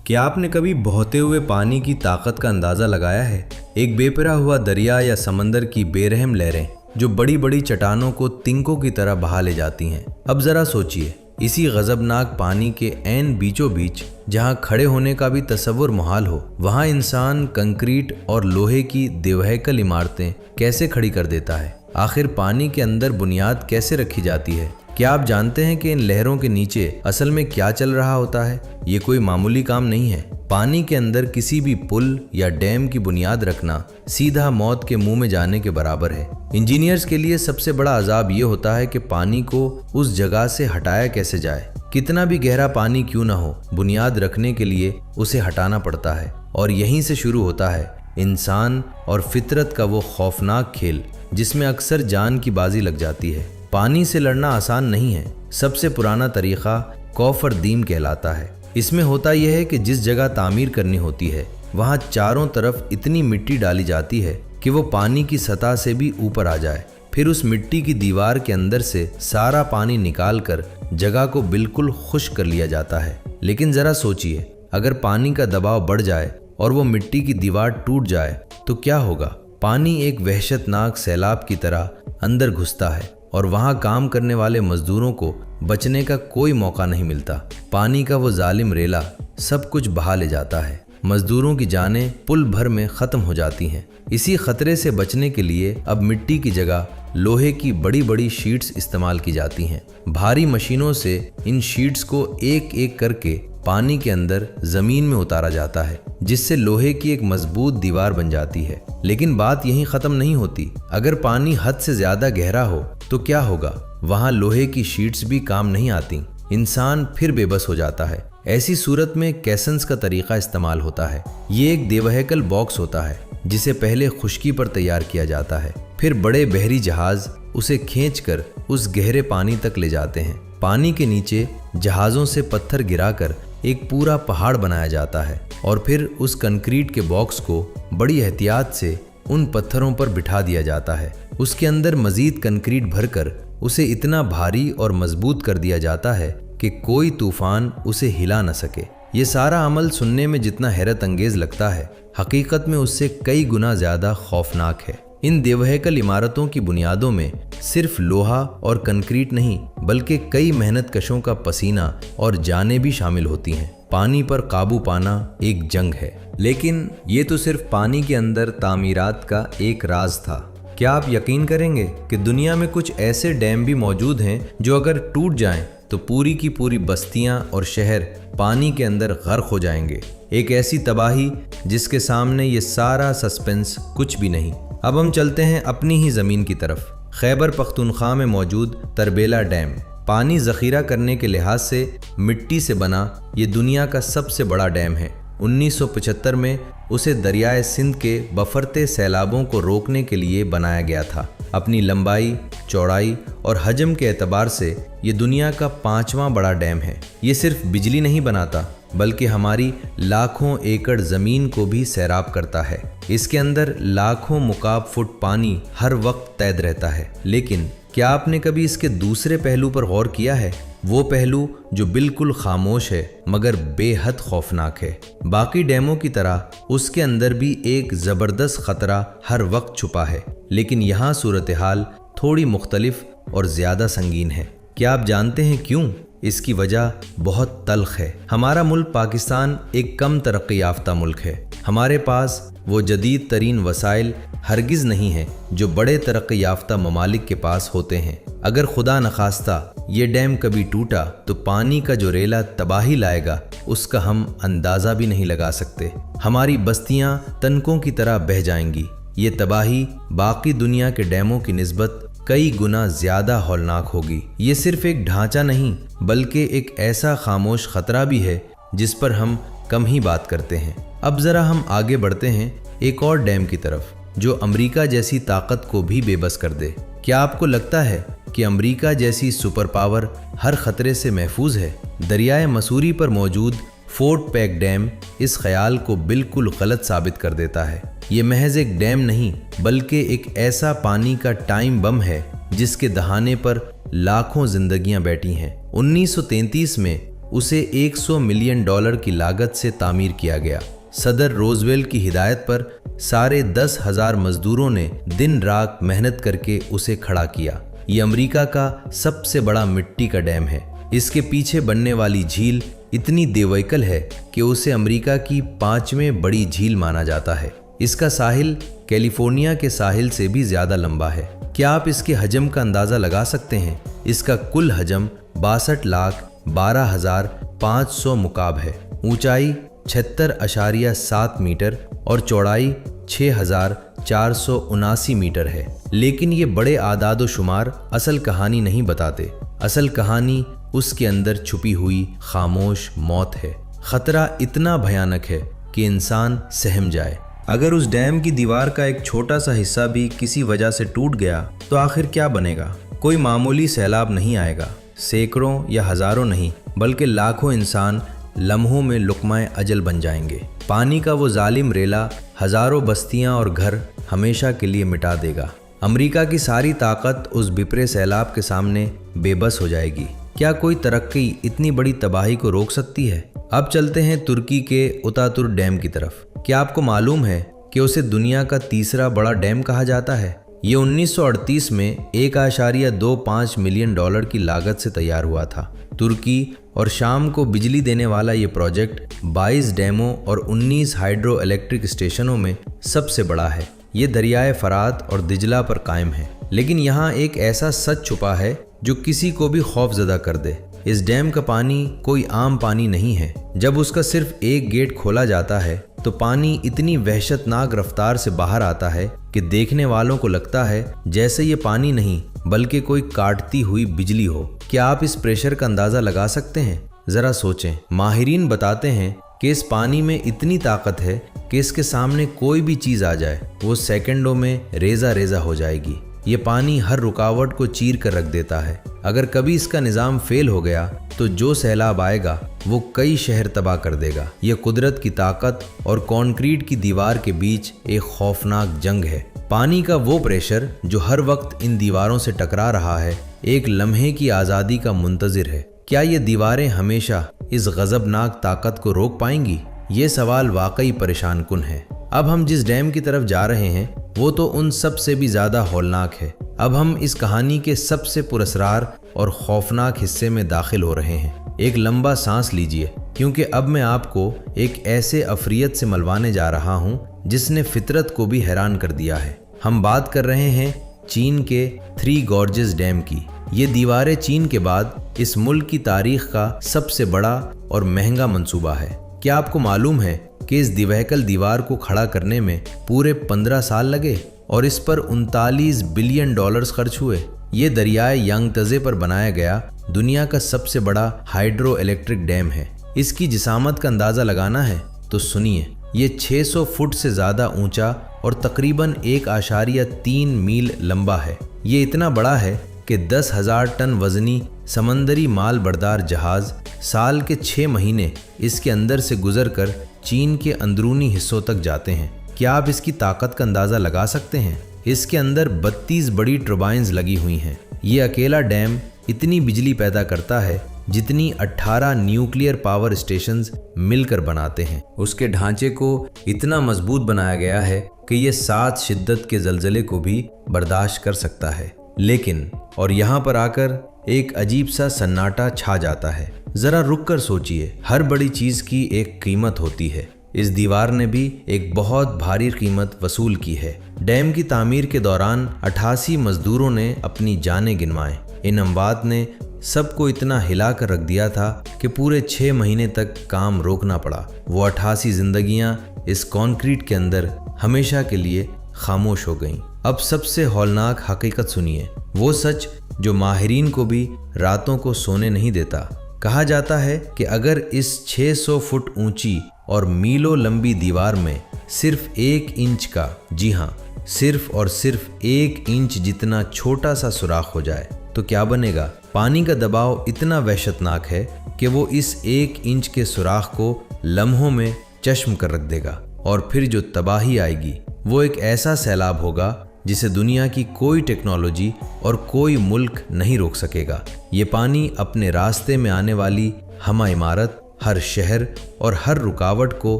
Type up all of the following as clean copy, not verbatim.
क्या आपने कभी बहते हुए पानी की ताकत का अंदाज़ा लगाया है? एक बेपरा हुआ दरिया या समंदर की बेरहम लहरें जो बड़ी बड़ी चट्टानों को तिनकों की तरह बहा ले जाती हैं। अब ज़रा सोचिए, इसी गजबनाक पानी के ऐन बीचों बीच जहाँ खड़े होने का भी तसव्वुर मुहाल हो, वहाँ इंसान कंक्रीट और लोहे की देवहैकल इमारतें कैसे खड़ी कर देता है? आखिर पानी के अंदर बुनियाद कैसे रखी जाती है? क्या आप जानते हैं कि इन लहरों के नीचे असल में क्या चल रहा होता है? ये कोई मामूली काम नहीं है। पानी के अंदर किसी भी पुल या डैम की बुनियाद रखना सीधा मौत के मुंह में जाने के बराबर है। इंजीनियर्स के लिए सबसे बड़ा अजाब ये होता है कि पानी को उस जगह से हटाया कैसे जाए। कितना भी गहरा पानी क्यों ना हो, बुनियाद रखने के लिए उसे हटाना पड़ता है। और यहीं से शुरू होता है इंसान और फितरत का वो खौफनाक खेल जिसमें अक्सर जान की बाजी लग जाती है। पानी से लड़ना आसान नहीं है। सबसे पुराना तरीका कौफर दीम कहलाता है। इसमें होता यह है कि जिस जगह तामीर करनी होती है वहाँ चारों तरफ इतनी मिट्टी डाली जाती है कि वो पानी की सतह से भी ऊपर आ जाए। फिर उस मिट्टी की दीवार के अंदर से सारा पानी निकाल कर जगह को बिल्कुल खुश्क कर लिया जाता है। लेकिन ज़रा सोचिए, अगर पानी का दबाव बढ़ जाए और वो मिट्टी की दीवार टूट जाए तो क्या होगा? पानी एक वहशतनाक सैलाब की तरह अंदर घुसता है और वहाँ काम करने वाले मजदूरों को बचने का कोई मौका नहीं मिलता। पानी का वो जालिम रेला सब कुछ बहा ले जाता है। मजदूरों की जानें पुल भर में ख़त्म हो जाती हैं। इसी खतरे से बचने के लिए अब मिट्टी की जगह लोहे की बड़ी बड़ी शीट्स इस्तेमाल की जाती हैं। भारी मशीनों से इन शीट्स को एक एक करके पानी के अंदर ज़मीन में उतारा जाता है, जिससे लोहे की एक मजबूत दीवार बन जाती है। लेकिन बात यहीं ख़त्म नहीं होती। अगर पानी हद से ज़्यादा गहरा हो तो क्या होगा? वहाँ लोहे की शीट्स भी काम नहीं आती। इंसान फिर बेबस हो जाता है। ऐसी सूरत में कैसेंस का तरीका इस्तेमाल होता है। ये एक देवहैकल बॉक्स होता है जिसे पहले खुश्की पर तैयार किया जाता है। फिर बड़े बहरी जहाज उसे खींचकर उस गहरे पानी तक ले जाते हैं। पानी के नीचे जहाज़ों से पत्थर गिराकर एक पूरा पहाड़ बनाया जाता है और फिर उस कंक्रीट के बॉक्स को बड़ी एहतियात से उन पत्थरों पर बिठा दिया जाता है। उसके अंदर मजीद कंक्रीट भरकर उसे इतना भारी और मजबूत कर दिया जाता है कि कोई तूफान उसे हिला न सके। ये सारा अमल सुनने में जितना हैरत अंगेज लगता है, हकीकत में उससे कई गुना ज़्यादा खौफनाक है। इन देवहैकल इमारतों की बुनियादों में सिर्फ लोहा और कंक्रीट नहीं, बल्कि कई मेहनत कशों का पसीना और जानें भी शामिल होती हैं। पानी पर काबू पाना एक जंग है। लेकिन ये तो सिर्फ पानी के अंदर तामीरात का एक राज था। क्या आप यकीन करेंगे कि दुनिया में कुछ ऐसे डैम भी मौजूद हैं जो अगर टूट जाएं तो पूरी की पूरी बस्तियां और शहर पानी के अंदर गर्क हो जाएंगे। एक ऐसी तबाही जिसके सामने ये सारा सस्पेंस कुछ भी नहीं। अब हम चलते हैं अपनी ही ज़मीन की तरफ। खैबर पख्तूनख्वा में मौजूद तरबेला डैम पानी ज़ख़ीरा करने के लिहाज से मिट्टी से बना ये दुनिया का सबसे बड़ा डैम है। 1975 में उसे दरियाए सिंध के बफरते सैलाबों को रोकने के लिए बनाया गया था। अपनी लंबाई, चौड़ाई और हजम के एतबार से ये दुनिया का 5वां बड़ा डैम है। ये सिर्फ बिजली नहीं बनाता बल्कि हमारी लाखों एकड़ ज़मीन को भी सैराब करता है। इसके अंदर लाखों मुकाब फुट पानी हर वक्त तैद रहता है। लेकिन क्या आपने कभी इसके दूसरे पहलू पर गौर किया है? वो पहलू जो बिल्कुल खामोश है मगर बेहद खौफनाक है। बाकी डैमों की तरह उसके अंदर भी एक ज़बरदस्त ख़तरा हर वक्त छुपा है। लेकिन यहाँ सूरत हाल थोड़ी मुख्तलिफ और ज़्यादा संगीन है। क्या आप जानते हैं क्यों? इसकी वजह बहुत तल्ख है। हमारा मुल्क पाकिस्तान एक कम तरक्की याफ्ता मुल्क है। हमारे पास वो जदीद तरीन वसाइल हरगिज़ नहीं है जो बड़े तरक्की याफ्ता ममालिक के पास होते हैं। अगर खुदा नखास्ता ये डैम कभी टूटा तो पानी का जो रेला तबाही लाएगा उसका हम अंदाज़ा भी नहीं लगा सकते। हमारी बस्तियां तनकों की तरह बह जाएंगी। ये तबाही बाकी दुनिया के डैमों की निस्बत कई गुना ज़्यादा हौलनाक होगी। ये सिर्फ एक ढांचा नहीं बल्कि एक ऐसा खामोश ख़तरा भी है जिस पर हम कम ही बात करते हैं। अब ज़रा हम आगे बढ़ते हैं एक और डैम की तरफ जो अमेरिका जैसी ताकत को भी बेबस कर दे। क्या आपको लगता है कि अमेरिका जैसी सुपर पावर हर खतरे से महफूज है? दरियाए मसूरी पर मौजूद फोर्ट पैक डैम इस ख्याल को बिल्कुल गलत साबित कर देता है। ये महज एक डैम नहीं बल्कि एक ऐसा पानी का टाइम बम है जिसके दहाने पर लाखों जिंदगियां बैठी हैं। 1933 में उसे $100 मिलियन की लागत से तामीर किया गया। सदर रोजवेल्ट की हिदायत पर सारे 10,000 मजदूरों ने दिन रात मेहनत करके उसे खड़ा किया। ये अमेरिका का सबसे बड़ा मिट्टी का डैम है। इसके पीछे बनने वाली झील इतनी देवैकल है कि उसे अमेरिका की 5वें बड़ी झील माना जाता है। इसका साहिल कैलिफोर्निया के साहिल से भी ज्यादा लंबा है। क्या आप इसके हजम का अंदाजा लगा सकते हैं? इसका कुल हजम 62,12,500 मुकाब है। ऊंचाई 76.7 मीटर और चौड़ाई 6,479 मीटर है। लेकिन ये बड़े आदाद शुमार असल कहानी नहीं बताते। असल कहानी उसके अंदर छुपी हुई खामोश मौत है। खतरा इतना भयानक है कि इंसान सहम जाए। अगर उस डैम की दीवार का एक छोटा सा हिस्सा भी किसी वजह से टूट गया तो आखिर क्या बनेगा? कोई मामूली सैलाब नहीं आएगा। सैकड़ों या हजारों नहीं बल्कि लाखों इंसान लम्हों में लुक़्माए अजल बन जाएंगे। पानी का वो जालिम रेला हजारों बस्तियां और घर हमेशा के लिए मिटा देगा। अमेरिका की सारी ताकत उस बिपरे सैलाब के सामने बेबस हो जाएगी। क्या कोई तरक्की इतनी बड़ी तबाही को रोक सकती है? अब चलते हैं तुर्की के अतातुर्क डैम की तरफ। क्या आपको मालूम है कि उसे दुनिया का तीसरा बड़ा डैम कहा जाता है? ये 1938 में $1.25 मिलियन की लागत से तैयार हुआ था। तुर्की और शाम को बिजली देने वाला ये प्रोजेक्ट 22 डैमों और 19 हाइड्रो इलेक्ट्रिक स्टेशनों में सबसे बड़ा है। ये दरियाए फरात और दिजला पर कायम है। लेकिन यहाँ एक ऐसा सच छुपा है जो किसी को भी खौफजदा कर दे। इस डैम का पानी कोई आम पानी नहीं है। जब उसका सिर्फ एक गेट खोला जाता है तो पानी इतनी वहशतनाक रफ्तार से बाहर आता है कि देखने वालों को लगता है जैसे ये पानी नहीं बल्कि कोई काटती हुई बिजली हो। क्या आप इस प्रेशर का अंदाजा लगा सकते हैं? जरा सोचें। माहिरीन बताते हैं कि इस पानी में इतनी ताकत है कि इसके सामने कोई भी चीज आ जाए वो सेकंडों में रेजा रेजा हो जाएगी। ये पानी हर रुकावट को चीर कर रख देता है। अगर कभी इसका निज़ाम फेल हो गया तो जो सैलाब आएगा वो कई शहर तबाह कर देगा। ये कुदरत की ताकत और कंक्रीट की दीवार के बीच एक खौफनाक जंग है। पानी का वो प्रेशर जो हर वक्त इन दीवारों से टकरा रहा है एक लम्हे की आज़ादी का मुंतजिर है। क्या ये दीवारें हमेशा इस गजबनाक ताकत को रोक पाएंगी? ये सवाल वाकई परेशान कुन है। अब हम जिस डैम की तरफ जा रहे हैं वो तो उन सब से भी ज्यादा हौलनाक है। अब हम इस कहानी के सबसे पुरअसरार और खौफनाक हिस्से में दाखिल हो रहे हैं। एक लंबा सांस लीजिए क्योंकि अब मैं आपको एक ऐसे अफरियत से मलवाने जा रहा हूँ जिसने फितरत को भी हैरान कर दिया है। हम बात कर रहे हैं चीन के 3 गॉर्जेस डैम की। ये दीवारें चीन के बाद इस मुल्क की तारीख का सबसे बड़ा और महंगा मंसूबा है। क्या आपको मालूम है कि इस दिवहकल दीवार को खड़ा करने में पूरे 15 साल लगे और इस पर $39 बिलियन खर्च हुए? ये दरियाए यांगत्जे पर बनाया गया दुनिया का सबसे बड़ा हाइड्रो इलेक्ट्रिक डैम है। इसकी जिसामत का अंदाजा लगाना है तो सुनिए। ये 600 फुट से ज्यादा ऊंचा और तकरीबन 1.3 मील लंबा है। ये इतना बड़ा है कि 10,000 टन वजनी समंदरी माल बरदार जहाज साल के 6 महीने इसके अंदर से गुजरकर चीन के अंदरूनी हिस्सों तक जाते हैं। क्या आप इसकी ताकत का अंदाजा लगा सकते हैं? इसके अंदर 32 बड़ी टर्बाइन्स लगी हुई हैं। ये अकेला डैम इतनी बिजली पैदा करता है जितनी 18 न्यूक्लियर पावर स्टेशंस मिलकर बनाते हैं। उसके ढांचे को इतना मजबूत बनाया गया है कि ये 7 शिद्दत के जलजले को भी बर्दाश्त कर सकता है। लेकिन और यहाँ पर आकर एक अजीब सा सन्नाटा छा जाता है। जरा रुक कर सोचिए। हर बड़ी चीज की एक कीमत होती है। इस दीवार ने भी एक बहुत भारी कीमत वसूल की है। डैम की तामीर के दौरान 88 मजदूरों ने अपनी जानें गिनवाएं। इन अमवात ने सबको इतना हिला कर रख दिया था कि पूरे 6 महीने तक काम रोकना पड़ा। वो 88 जिंदगियां इस कंक्रीट के अंदर हमेशा के लिए खामोश हो गईं। अब सबसे हौलनाक हकीकत सुनिए, वो सच जो माहिरीन को भी रातों को सोने नहीं देता। कहा जाता है कि अगर इस 600 फुट ऊंची और मीलों लंबी दीवार में सिर्फ 1 इंच का, जी हाँ सिर्फ और सिर्फ 1 इंच जितना छोटा सा सुराख हो जाए तो क्या बनेगा? पानी का दबाव इतना वहशतनाक है कि वो इस 1 इंच के सुराख को लम्हों में चश्म कर रख देगा। और फिर जो तबाही आएगी वो एक ऐसा सैलाब होगा जिसे दुनिया की कोई टेक्नोलॉजी और कोई मुल्क नहीं रोक सकेगा। ये पानी अपने रास्ते में आने वाली हमा इमारत हर शहर और हर रुकावट को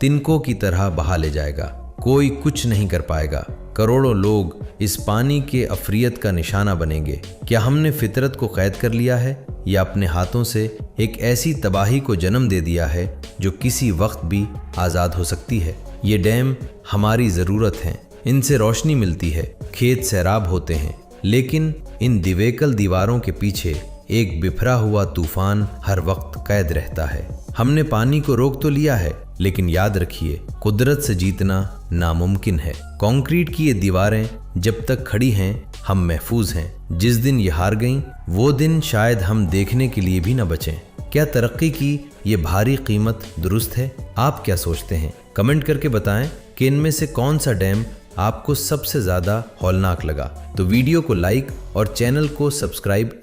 तिनकों की तरह बहा ले जाएगा। कोई कुछ नहीं कर पाएगा। करोड़ों लोग इस पानी के अफरियत का निशाना बनेंगे। क्या हमने फितरत को कैद कर लिया है या अपने हाथों से एक ऐसी तबाही को जन्म दे दिया है जो किसी वक्त भी आज़ाद हो सकती है? ये डैम हमारी ज़रूरत है, इनसे रोशनी मिलती है, खेत सैराब होते हैं, लेकिन इन दिवेकल दीवारों के पीछे एक बिखरा हुआ तूफान हर वक्त कैद रहता है। हमने पानी को रोक तो लिया है, लेकिन याद रखिए, कुदरत से जीतना नामुमकिन है। कंक्रीट की ये दीवारें जब तक खड़ी हैं, हम महफूज हैं। जिस दिन ये हार गईं, वो दिन शायद हम देखने के लिए भी न बचें। क्या तरक्की की ये भारी कीमत दुरुस्त है? आप क्या सोचते हैं? कमेंट करके बताएं कि इनमें से कौन सा डैम आपको सबसे ज़्यादा हौलनाक लगा। तो वीडियो को लाइक और चैनल को सब्सक्राइब